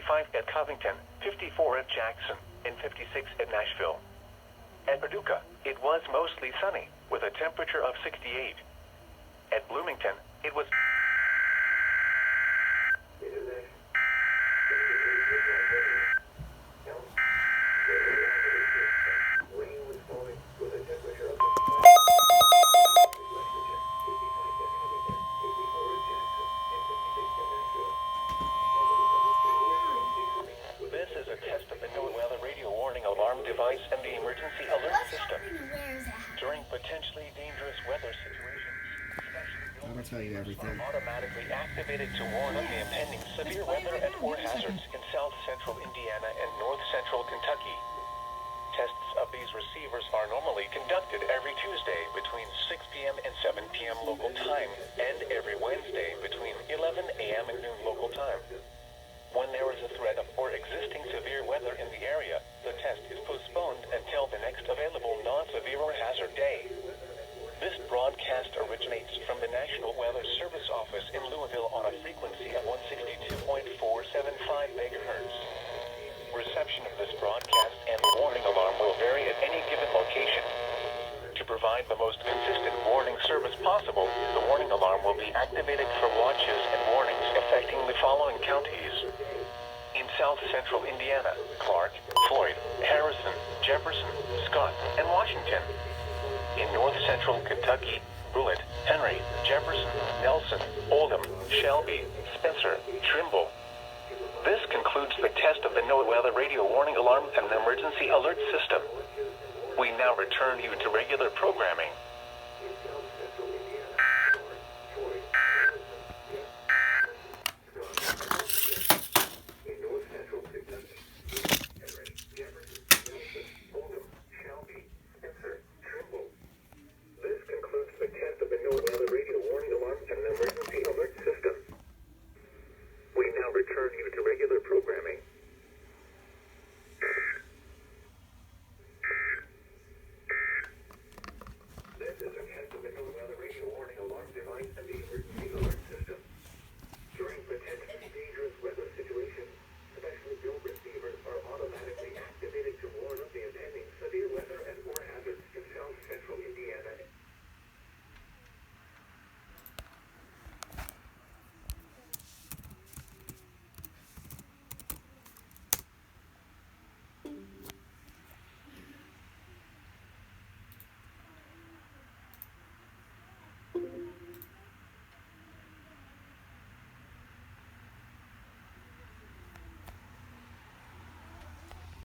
55 at Covington, 54 at Jackson, and 56 at Nashville. At Paducah, it was mostly sunny, with a temperature of 68. At Bloomington, it was device and the emergency alert system. During potentially dangerous weather situations, I'm gonna tell you everything. Automatically activated to warn of the impending severe weather and or hazards in south central Indiana and north central Kentucky. Tests of these receivers are normally conducted every Tuesday between 6 p.m. and 7 p.m. local time, and every Wednesday between 11 a.m. and noon local time. When there is a threat of or existing severe weather in the area, the test is postponed until the next available non-severe or hazard day. This broadcast originates from the National Weather Service Office in Louisville on a frequency of 162.475 megahertz. Reception of this broadcast and the warning alarm will vary at any given location. To provide the most consistent warning service possible, the warning alarm will be activated for watches and warnings affecting the following counties. In south central Indiana, Clark, Floyd, Harrison, Jefferson, Scott, and Washington. In north central Kentucky, Bullitt, Henry, Jefferson, Nelson, Oldham, Shelby, Spencer, Trimble. This concludes the test of the NOAA weather radio warning alarm and emergency alert system. We now return you to regular programming.